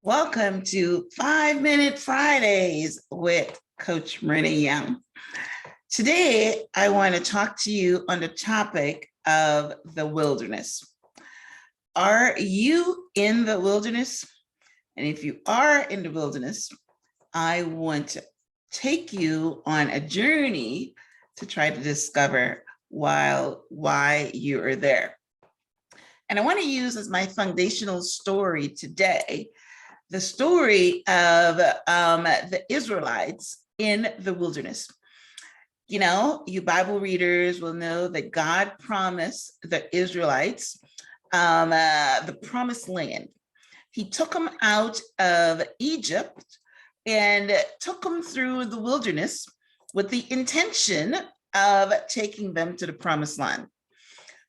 Welcome to 5-Minute Fridays with Coach Myrna Young. Today, I want to talk to you on the topic of the wilderness. Are you in the wilderness? And if you are in the wilderness, I want to take you on a journey to try to discover why you are there. And I want to use as my foundational story today the story of the Israelites in the wilderness. You know, you Bible readers will know that God promised the Israelites the promised land. He took them out of Egypt and took them through the wilderness with the intention of taking them to the promised land.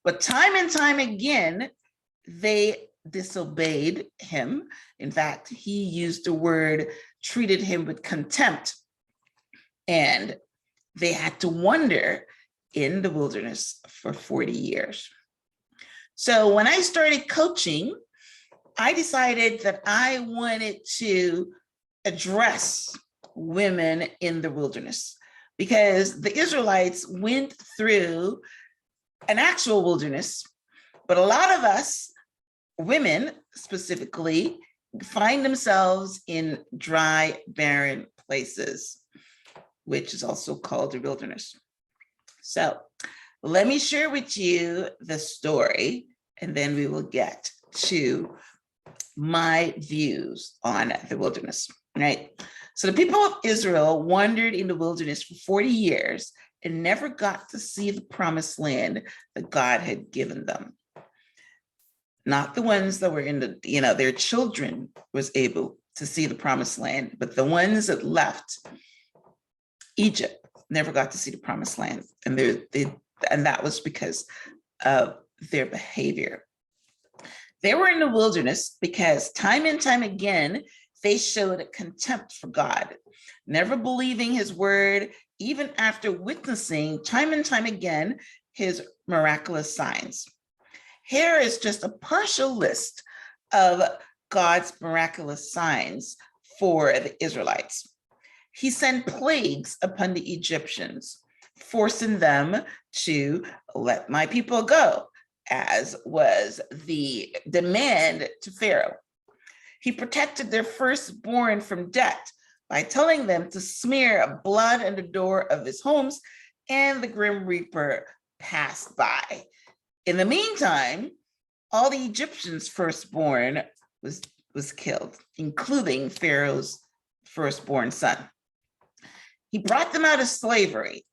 But time and time again, they disobeyed him. In fact, he used the word, treated him with contempt. And they had to wander in the wilderness for 40 years. So when I started coaching, I decided that I wanted to address women in the wilderness because the Israelites went through an actual wilderness, but a lot of us women specifically find themselves in dry, barren places, which is also called the wilderness. So let me share with you the story, and then we will get to my views on the wilderness, right? So the people of Israel wandered in the wilderness for 40 years and never got to see the promised land that God had given them. Not the ones that were in the, their children was able to see the promised land, but the ones that left Egypt never got to see the promised land. And that was because of their behavior. They were in the wilderness because time and time again, they showed a contempt for God, never believing his word, even after witnessing time and time again, his miraculous signs. Here is just a partial list of God's miraculous signs for the Israelites. He sent plagues upon the Egyptians, forcing them to let my people go, as was the demand to Pharaoh. He protected their firstborn from death by telling them to smear blood on the door of his homes, and the grim reaper passed by. In the meantime, all the Egyptians' firstborn was killed, including Pharaoh's firstborn son. He brought them out of slavery.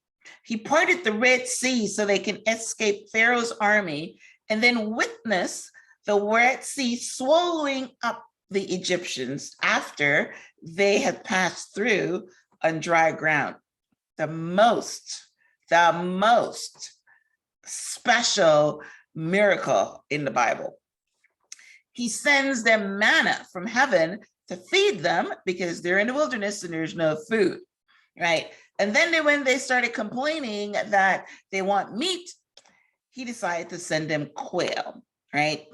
He parted the Red Sea so they can escape Pharaoh's army and then witness the Red Sea swallowing up the Egyptians after they had passed through on dry ground. The most special miracle in the Bible. He sends them manna from heaven to feed them because they're in the wilderness and there's no food, right? And then when they started complaining that they want meat, he decided to send them quail, right?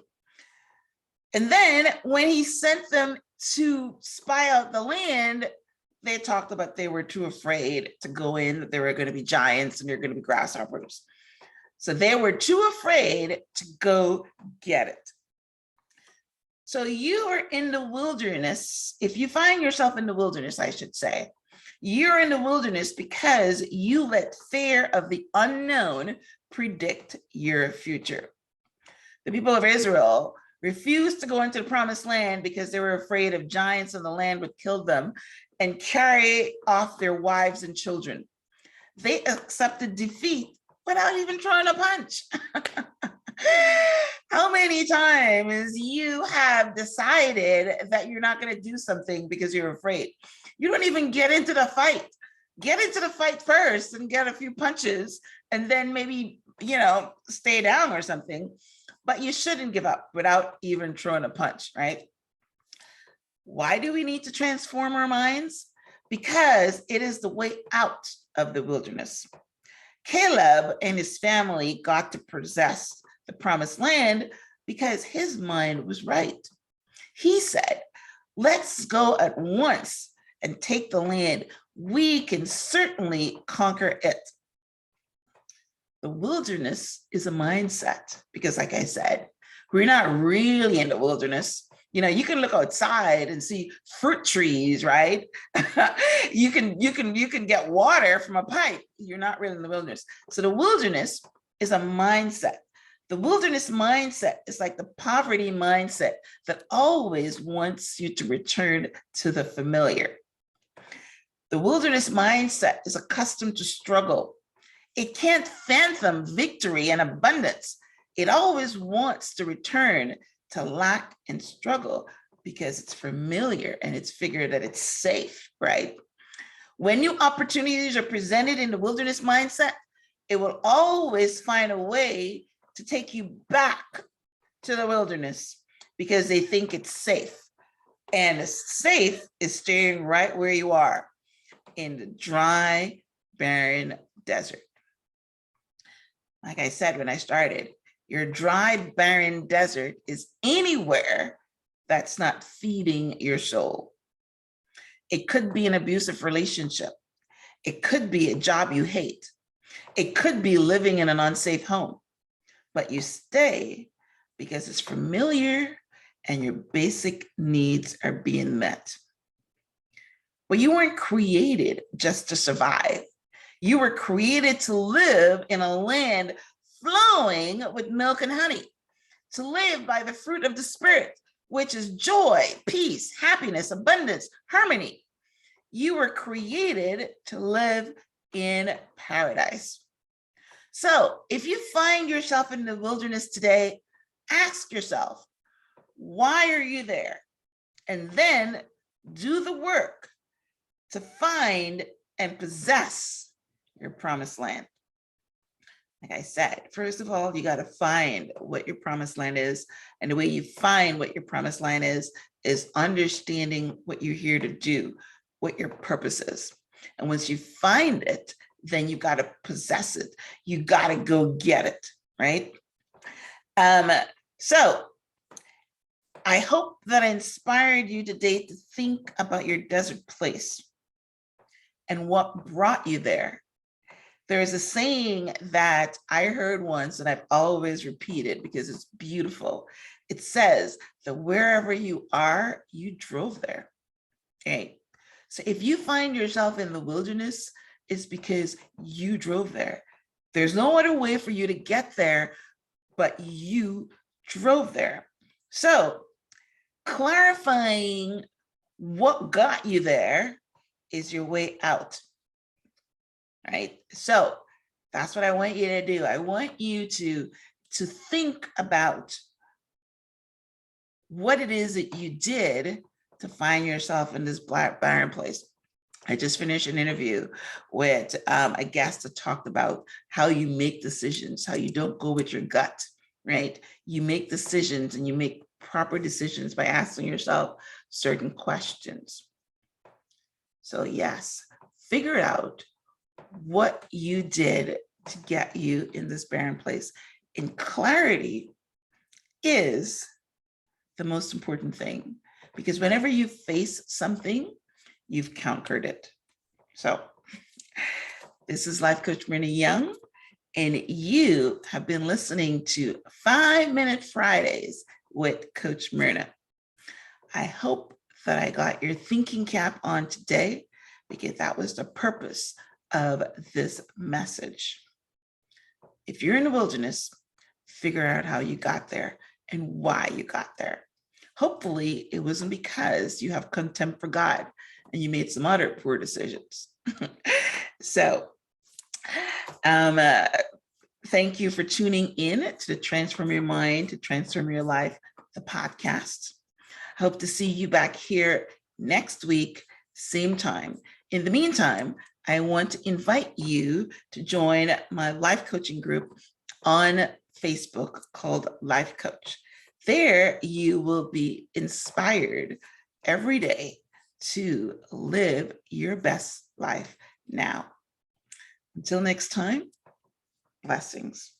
And then when he sent them to spy out the land, they talked about they were too afraid to go in, that there were going to be giants and there were going to be grasshoppers. So they were too afraid to go get it. So you are in the wilderness. If you find yourself in the wilderness, I should say, you're in the wilderness because you let fear of the unknown predict your future. The people of Israel refused to go into the promised land because they were afraid of giants and the land would kill them and carry off their wives and children. They accepted defeat without even throwing a punch. How many times you have decided that you're not going to do something because you're afraid? You don't even get into the fight. Get into the fight first and get a few punches and then maybe, stay down or something. But you shouldn't give up without even throwing a punch, right? Why do we need to transform our minds? Because it is the way out of the wilderness. Caleb and his family got to possess the promised land because his mind was right. He said, Let's go at once and take the land. We can certainly conquer it. The wilderness is a mindset because, like I said, we're not really in the wilderness. You know, you can look outside and see fruit trees, right? you can get water from a pipe. You're not really in the wilderness. So the wilderness is a mindset. The wilderness mindset is like the poverty mindset that always wants you to return to the familiar. The wilderness mindset is accustomed to struggle. It can't fathom victory and abundance. It always wants to return to lack and struggle because it's familiar and it's figured that it's safe, right? When new opportunities are presented in the wilderness mindset, it will always find a way to take you back to the wilderness because they think it's safe. And safe is staying right where you are in the dry, barren desert. Like I said when I started, your dry, barren desert is anywhere that's not feeding your soul. It could be an abusive relationship. It could be a job you hate. It could be living in an unsafe home, but you stay because it's familiar and your basic needs are being met. But you weren't created just to survive. You were created to live in a land flowing with milk and honey, to live by the fruit of the Spirit, which is joy, peace, happiness, abundance, harmony. You were created to live in paradise. So if you find yourself in the wilderness today, ask yourself, why are you there? And then do the work to find and possess your promised land. Like I said, first of all, you got to find what your promised land is. And the way you find what your promised land is understanding what you're here to do, what your purpose is. And once you find it, then you got to possess it. You got to go get it, right? So I hope that I inspired you today to think about your desert place and what brought you there. There's a saying that I heard once and I've always repeated because it's beautiful. It says that wherever you are, you drove there. Okay. So if you find yourself in the wilderness, it's because you drove there. There's no other way for you to get there, but you drove there. So clarifying what got you there is your way out. Right? So that's what I want you to do. I want you to think about what it is that you did to find yourself in this barren place. I just finished an interview with a guest that talked about how you make decisions, how you don't go with your gut, right? You make decisions and you make proper decisions by asking yourself certain questions. So yes, figure out what you did to get you in this barren place. And clarity is the most important thing, because whenever you face something, you've conquered it. So this is Life Coach Myrna Young, and you have been listening to 5-Minute Fridays with Coach Myrna. I hope that I got your thinking cap on today, because that was the purpose of this message. If you're in the wilderness, figure out how you got there and why you got there. Hopefully it wasn't because you have contempt for God and you made some other poor decisions. So thank you for tuning in to the Transform Your Mind to Transform Your Life, the podcast. Hope to see you back here next week, same time. In the meantime, I want to invite you to join my life coaching group on Facebook called Life Coach. There you will be inspired every day to live your best life now. Until next time, blessings.